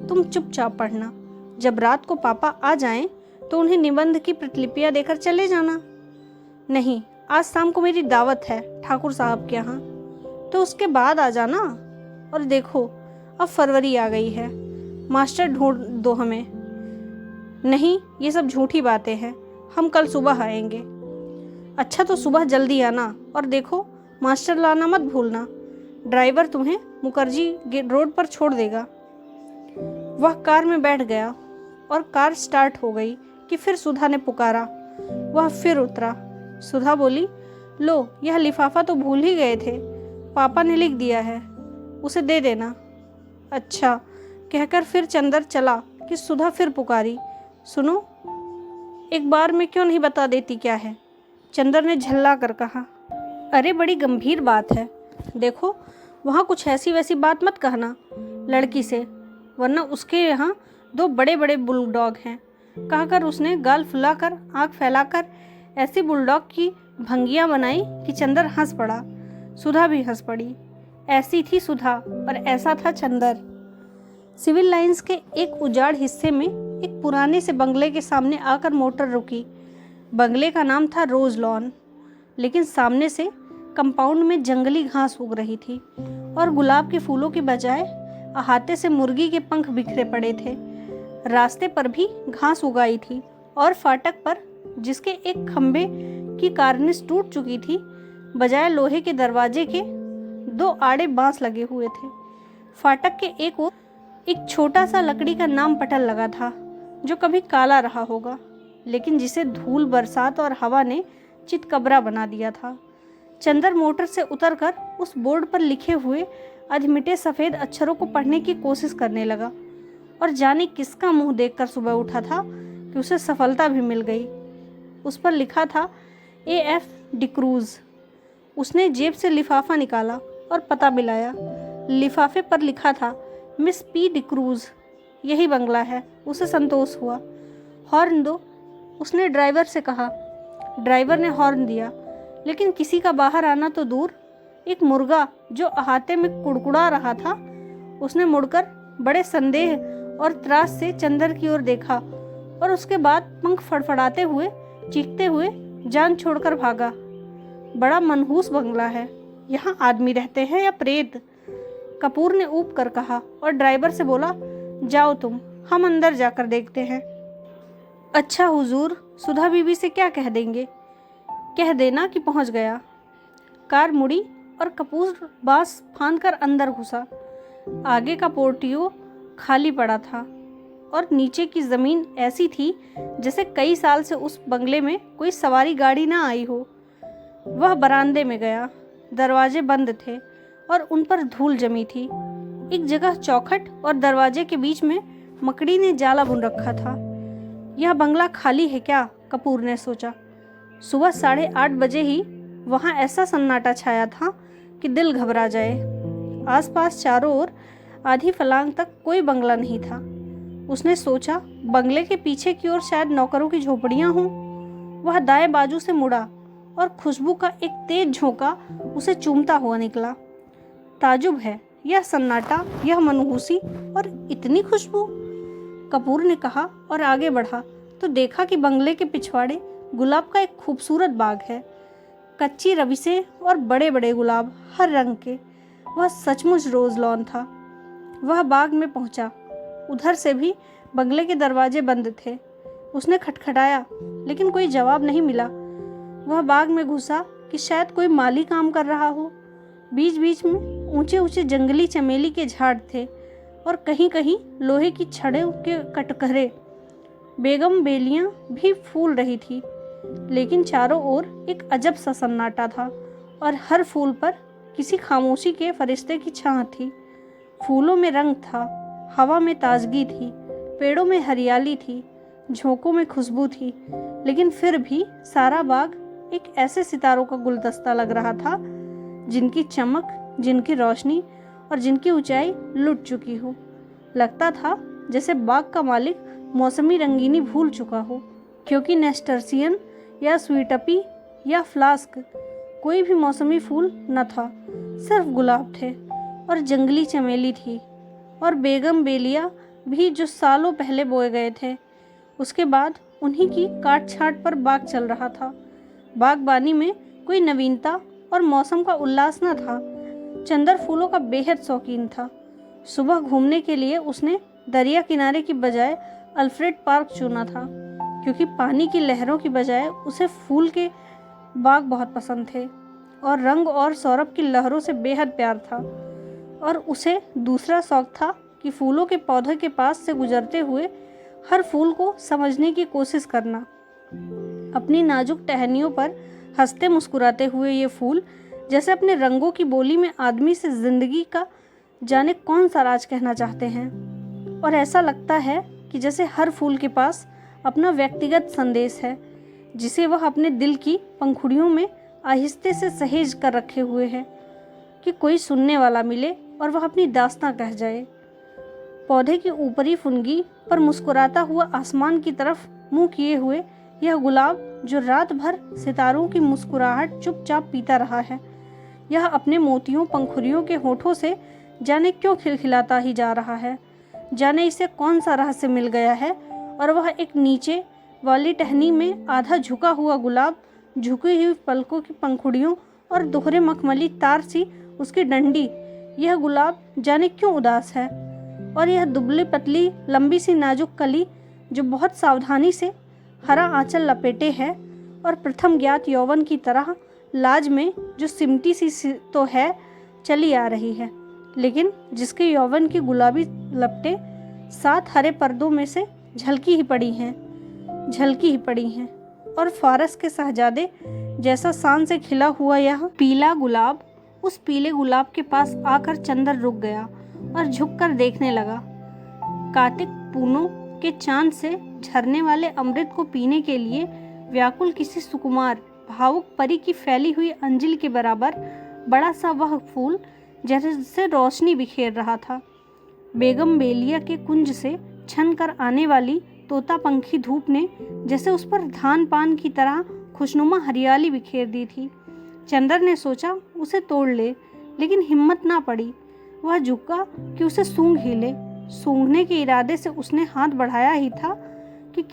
तुम चुपचाप पढ़ना। जब रात को पापा आ जाएं तो उन्हें निबंध की प्रतिलिपियां देकर चले जाना। नहीं, आज शाम को मेरी दावत है ठाकुर साहब के यहाँ, तो उसके बाद आ जाना। और देखो, अब फरवरी आ गई है, मास्टर ढूंढ दो हमें। नहीं, ये सब झूठी बातें हैं, हम कल सुबह आएंगे। अच्छा, तो सुबह जल्दी आना, और देखो मास्टर लाना मत भूलना। ड्राइवर तुम्हें मुखर्जी रोड पर छोड़ देगा। वह कार में बैठ गया और कार स्टार्ट हो गई कि फिर सुधा ने पुकारा। वह फिर उतरा। सुधा बोली, लो, यह लिफाफा तो भूल ही गए थे, पापा ने लिख दिया है, उसे दे देना। अच्छा, कहकर फिर चंदर चला कि सुधा फिर पुकारी, सुनो, एक बार में क्यों नहीं बता देती क्या है? चंदर ने झल्ला कर कहा, अरे बड़ी गंभीर बात है, देखो वहाँ कुछ ऐसी वैसी बात मत कहना लड़की से, वरना उसके यहाँ 2 बड़े बड़े बुलडॉग हैं। कहकर उसने गाल फुलाकर आँख फैलाकर ऐसी बुलडॉग की भंगियाँ बनाई कि चंदर हंस पड़ा। सुधा भी हंस पड़ी। ऐसी थी सुधा और ऐसा था चंदर। सिविल लाइंस के एक उजाड़ हिस्से में एक पुराने से बंगले के सामने आकर मोटर रुकी। बंगले का नाम था रोज लॉन, लेकिन सामने से कंपाउंड में जंगली घास उग रही थी और गुलाब के फूलों के बजाय अहाते से मुर्गी के पंख बिखरे पड़े थे। रास्ते पर भी घास उगाई थी और फाटक पर, जिसके एक खंबे की कार्निस टूट चुकी थी, बजाय लोहे के दरवाजे के 2 आड़े बांस लगे हुए थे। फाटक के एक ओर एक छोटा सा लकड़ी का नाम पटल लगा था, जो कभी काला रहा होगा, लेकिन जिसे धूल, बरसात और हवा ने चितकबरा बना दिया था। चंदर मोटर से उतरकर उस बोर्ड पर लिखे हुए अधमिटे सफ़ेद अक्षरों को पढ़ने की कोशिश करने लगा, और जाने किसका मुंह देखकर सुबह उठा था कि उसे सफलता भी मिल गई। उस पर लिखा था AF डिक्रूज। उसने जेब से लिफाफा निकाला और पता मिलाया। लिफाफे पर लिखा था मिस P डिक्रूज, यही बंगला है। उसे संतोष हुआ। हॉर्न दो, उसने ड्राइवर से कहा। ड्राइवर ने हॉर्न दिया, लेकिन किसी का बाहर आना तो दूर, एक मुर्गा जो अहाते में कुड़कुड़ा रहा था, उसने मुड़कर बड़े संदेह और त्रास से चंदर की ओर देखा और उसके बाद पंख फड़फड़ाते हुए, चीखते हुए जान छोड़कर भागा। बड़ा मनहूस बंगला है, यहाँ आदमी रहते हैं या प्रेत? कपूर ने ऊब कर कहा और ड्राइवर से बोला, जाओ तुम, हम अंदर जाकर देखते हैं। अच्छा हुजूर, सुधा बीबी से क्या कह देंगे? कह देना कि पहुंच गया। कार मुड़ी और कपूर बांस फांदकर अंदर घुसा। आगे का पोर्टियो खाली पड़ा था और नीचे की ज़मीन ऐसी थी जैसे कई साल से उस बंगले में कोई सवारी गाड़ी ना आई हो। वह बरामदे में गया। दरवाजे बंद थे और उन पर धूल जमी थी। एक जगह चौखट और दरवाजे के बीच में मकड़ी ने जाला बुन रखा था। यह बंगला खाली है क्या? कपूर ने सोचा। सुबह 8:30 बजे ही वहाँ ऐसा सन्नाटा छाया था कि दिल घबरा जाए। आसपास चारों ओर आधी फलांग तक कोई बंगला नहीं था। उसने सोचा बंगले के पीछे की ओर शायद नौकरों की झोपड़ियाँ हों। वह दाएं बाजू से मुड़ा और खुशबू का एक तेज झोंका उसे चूमता हुआ निकला। ताजुब है, यह सन्नाटा, यह मनहूसी और इतनी खुशबू, कपूर ने कहा और आगे बढ़ा तो देखा कि बंगले के पिछवाड़े गुलाब का एक खूबसूरत बाग है। कच्ची रविसें और बड़े बड़े गुलाब, हर रंग के। वह सचमुच रोज लॉन था। वह बाग में पहुंचा। उधर से भी बंगले के दरवाजे बंद थे। उसने खटखटाया, लेकिन कोई जवाब नहीं मिला। वह बाग में घुसा कि शायद कोई माली काम कर रहा हो। बीच बीच में ऊंचे ऊंचे जंगली चमेली के झाड़ थे और कहीं कहीं लोहे की छड़ों के कटघरे। बेगम बेलियां भी फूल रही थी, लेकिन चारों ओर एक अजब सा सन्नाटा था और हर फूल पर किसी खामोशी के फरिश्ते की छां थी। फूलों में रंग था, हवा में ताजगी थी, पेड़ों में हरियाली थी, झोंकों में खुशबू थी, लेकिन फिर भी सारा बाग एक ऐसे सितारों का गुलदस्ता लग रहा था जिनकी चमक, जिनकी रोशनी और जिनकी ऊंचाई लुट चुकी हो। लगता था जैसे बाग का मालिक मौसमी रंगीनी भूल चुका हो, क्योंकि नेस्टर्सियन या स्वीटपी या फ्लास्क कोई भी मौसमी फूल न था। सिर्फ गुलाब थे और जंगली चमेली थी और बेगम बेलिया भी जो सालों पहले बोए गए थे। उसके बाद उन्हीं की काट छांट पर बाग चल रहा था। बागबानी में कोई नवीनता और मौसम का उल्लास न था। चंदर फूलों का बेहद शौकीन था। सुबह घूमने के लिए उसने दरिया किनारे की बजाय अल्फ्रेड पार्क चुना था, क्योंकि पानी की लहरों की बजाय उसे फूल के बाग बहुत पसंद थे और रंग और सौरभ की लहरों से बेहद प्यार था। और उसे दूसरा शौक था कि फूलों के पौधे के पास से गुजरते हुए हर फूल को समझने की कोशिश करना। अपनी नाजुक टहनियों पर हंसते मुस्कुराते हुए ये फूल जैसे अपने रंगों की बोली में आदमी से जिंदगी का जाने कौन सा राज कहना चाहते हैं। और ऐसा लगता है कि जैसे हर फूल के पास अपना व्यक्तिगत संदेश है, जिसे वह अपने दिल की पंखुड़ियों में आहिस्ते से सहेज कर रखे हुए है कि कोई सुनने वाला मिले और वह अपनी दास्तां कह जाए। पौधे की ऊपरी फुनगी पर मुस्कुराता हुआ आसमान की तरफ मुंह किए हुए यह गुलाब, जो रात भर सितारों की मुस्कुराहट चुपचाप पीता रहा है, यह अपने मोतियों पंखुड़ियों के होठों से जाने क्यों खिलखिलाता ही जा रहा है। जाने इसे कौन सा रहस्य मिल गया है और वह एक नीचे वाली टहनी में आधा झुका हुआ गुलाब, झुकी हुई पलकों की पंखुड़ियों और दोहरे मखमली तार सी उसकी डंडी, यह गुलाब जाने क्यों उदास है। और यह दुबली पतली लंबी सी नाजुक कली जो बहुत सावधानी से हरा आंचल लपेटे है और प्रथम ज्ञात यौवन की तरह लाज में जो सिमटी सी तो है चली आ रही है, लेकिन जिसके यौवन की गुलाबी लपटें 7 हरे पर्दों में से झलकी ही पड़ी हैं। और फारस के शहजादे जैसा शान से खिला हुआ यह पीला गुलाब उस पीले गुलाब के पास आकर चंदर रुक गया और झुककर देखने लगा। कार्तिक पूनों के चांद से झरने वाले अमृत को पीने के लिए व्याकुल किसी सुकुमार भावुक परी की फैली हुई अंजिल के बराबर बड़ा सा वह फूल जैसे रोशनी बिखेर रहा था। बेगम बेलिया के कुंज से छन कर आने वाली तोता पंखी धूप ने जैसे उस पर धान पान की तरह खुशनुमा हरियाली बिखेर दी थी। चंदर ने सोचा उसे तोड़ ले, लेकिन हिम्मत ना पड़ी। वह झुका कि उसे सूंघ ही ले। सूंघने के इरादे से उसने हाथ बढ़ाया ही था कि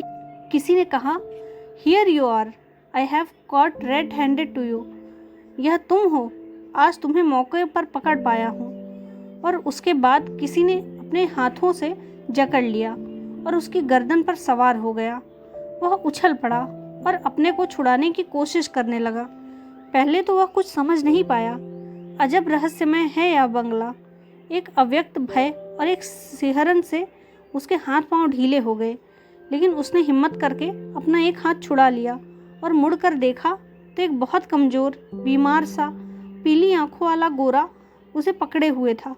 किसी ने कहा, here you are, I have caught red handed to you. यह तुम हो, आज तुम्हें मौके पर पकड़ पाया हूँ। और उसके बाद किसी ने अपने हाथों से जकड़ लिया और उसकी गर्दन पर सवार हो गया। वह उछल पड़ा और अपने को छुड़ाने की कोशिश करने लगा। पहले तो वह कुछ समझ नहीं पाया। अजब रहस्यमय है यह बंगला। एक अव्यक्त भय और एक सिहरन से उसके हाथ पांव ढीले हो गए, लेकिन उसने हिम्मत करके अपना एक हाथ छुड़ा लिया और मुड़कर देखा तो एक बहुत कमजोर, बीमार सा, पीली आंखों वाला गोरा उसे पकड़े हुए था।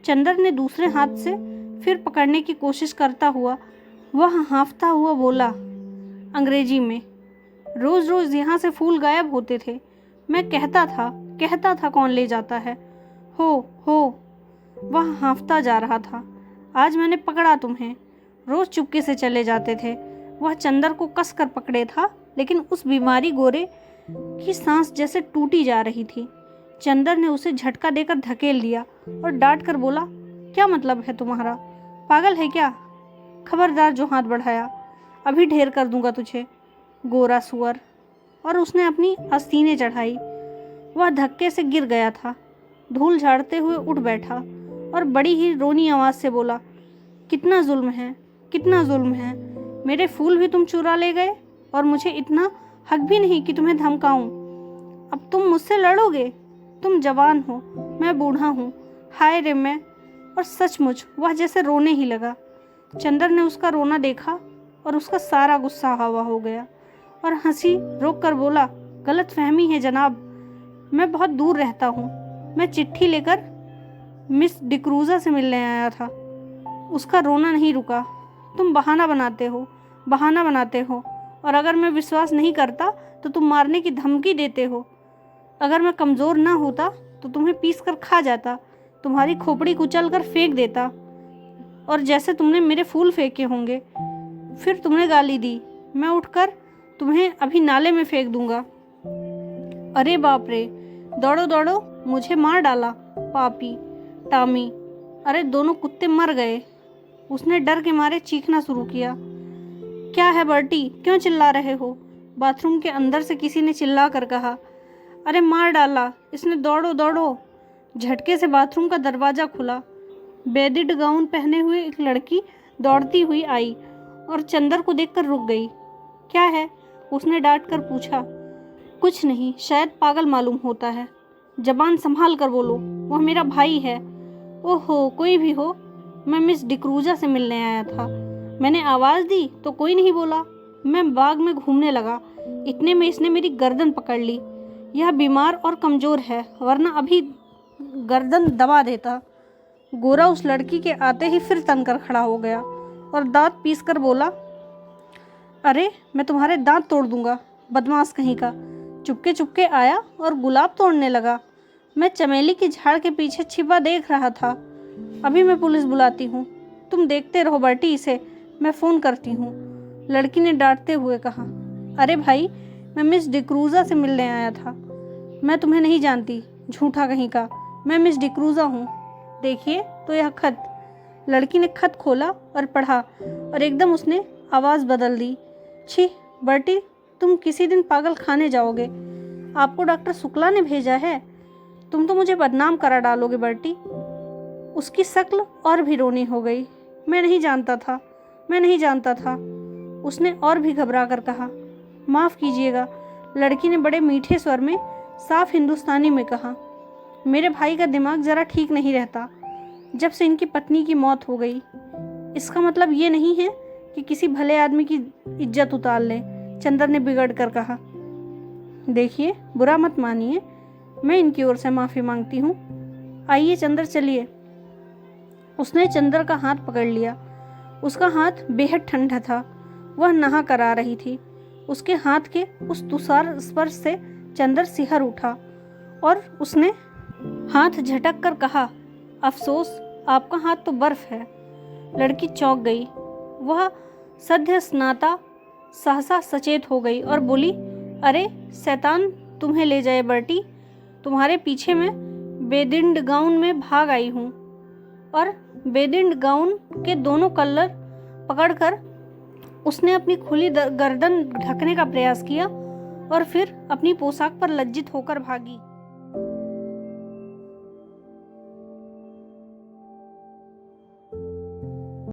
चंदर ने दूसरे हाथ से फिर पकड़ने की कोशिश करता हुआ वह हाँफता हुआ बोला अंग्रेजी में, रोज रोज यहाँ से फूल गायब होते थे। मैं कहता था कौन ले जाता है। हो वह हाँफता जा रहा था। आज मैंने पकड़ा तुम्हें। रोज चुपके से चले जाते थे। वह चंदर को कस कर पकड़े था, लेकिन उस बीमारी गोरे की सांस जैसे टूटी जा रही थी। चंदर ने उसे झटका देकर धकेल दिया और डांट कर बोला, क्या मतलब है तुम्हारा? पागल है क्या? खबरदार जो हाथ बढ़ाया, अभी ढेर कर दूंगा तुझे, गोरा सुअर। और उसने अपनी आस्तीनें चढ़ाई। वह धक्के से गिर गया था। धूल झाड़ते हुए उठ बैठा और बड़ी ही रोनी आवाज़ से बोला, कितना जुल्म है, कितना जुल्म है। मेरे फूल भी तुम चुरा ले गए और मुझे इतना हक भी नहीं कि तुम्हें धमकाऊं। अब तुम मुझसे लड़ोगे? तुम जवान हो, मैं बूढ़ा हूँ। हाय रे मैं। और सचमुच वह जैसे रोने ही लगा। चंदर ने उसका रोना देखा और उसका सारा गुस्सा हवा हो गया और हंसी रोक कर बोला, गलत फहमी है जनाब, मैं बहुत दूर रहता हूँ। मैं चिट्ठी लेकर मिस डिक्रूज़ा से मिलने आया था। उसका रोना नहीं रुका। तुम बहाना बनाते हो और अगर मैं विश्वास नहीं करता तो तुम मारने की धमकी देते हो। अगर मैं कमज़ोर ना होता तो तुम्हें पीस कर खा जाता, तुम्हारी खोपड़ी कुचल कर फेंक देता, और जैसे तुमने मेरे फूल फेंके होंगे। फिर तुमने गाली दी, मैं उठकर तुम्हें अभी नाले में फेंक दूंगा। अरे बाप रे, दौड़ो दौड़ो, मुझे मार डाला, पापी टामी। अरे दोनों कुत्ते मर गए। उसने डर के मारे चीखना शुरू किया। क्या है बर्टी, क्यों चिल्ला रहे हो? बाथरूम के अंदर से किसी ने चिल्ला कर कहा, अरे मार डाला इसने, दौड़ो दौड़ो। झटके से बाथरूम का दरवाज़ा खुला। बेदिड गाउन पहने हुए एक लड़की दौड़ती हुई आई और चंदर को देखकर रुक गई। क्या है? उसने डांट कर पूछा। कुछ नहीं, शायद पागल मालूम होता है। जबान संभाल कर बोलो, वह मेरा भाई है। ओहो, कोई भी हो, मैं मिस डिक्रूजा से मिलने आया था। मैंने आवाज़ दी तो कोई नहीं बोला। मैं बाग में घूमने लगा, इतने में इसने मेरी गर्दन पकड़ ली। यह बीमार और कमज़ोर है, वरना अभी गर्दन दबा देता। गोरा उस लड़की के आते ही फिर तनकर खड़ा हो गया और दांत पीस कर बोला, अरे मैं तुम्हारे दांत तोड़ दूंगा, बदमाश कहीं का। चुपके चुपके आया और गुलाब तोड़ने लगा। मैं चमेली की झाड़ के पीछे छिपा देख रहा था। अभी मैं पुलिस बुलाती हूँ, तुम देखते रहो बर्टी इसे, मैं फ़ोन करती हूँ। लड़की ने डांटते हुए कहा, अरे भाई, मैं मिस डिक्रूज़ा से मिलने आया था। मैं तुम्हें नहीं जानती, झूठा कहीं का। मैं मिस डिक्रूज़ा हूँ। देखिए तो यह खत। लड़की ने खत खोला और पढ़ा और एकदम उसने आवाज़ बदल दी। छी बर्टी, तुम किसी दिन पागल खाने जाओगे। आपको डॉक्टर शुक्ला ने भेजा है। तुम तो मुझे बदनाम करा डालोगे बर्टी। उसकी शक्ल और भी रोनी हो गई। मैं नहीं जानता था, मैं नहीं जानता था। उसने और भी घबरा कर कहा, माफ़ कीजिएगा। लड़की ने बड़े मीठे स्वर में साफ हिंदुस्तानी में कहा, मेरे भाई का दिमाग ज़रा ठीक नहीं रहता जब से इनकी पत्नी की मौत हो गई। इसका मतलब ये नहीं है कि किसी भले आदमी की इज्जत उतार लें, चंदर ने बिगड़ कर कहा। देखिए, बुरा मत मानिए, मैं इनकी ओर से माफ़ी मांगती हूँ। आइए चंदर, चलिए। उसने चंदर का हाथ पकड़ लिया। उसका हाथ बेहद ठंडा था। वह नहा कर आ रही थी। उसके हाथ के उस तुषार स्पर्श से चंदर सिहर उठा और उसने हाथ झटक कर कहा, अफसोस, आपका हाथ तो बर्फ है। लड़की चौंक गई। वह सद्य स्नाता सहसा सचेत हो गई और बोली, अरे शैतान तुम्हें ले जाए बर्टी, तुम्हारे पीछे मैं बेदिंड गाउन में भाग आई हूँ। और बेदिंड गाउन के दोनों कलर पकड़कर उसने अपनी खुली गर्दन ढकने का प्रयास किया और फिर अपनी पोशाक पर लज्जित होकर भागी।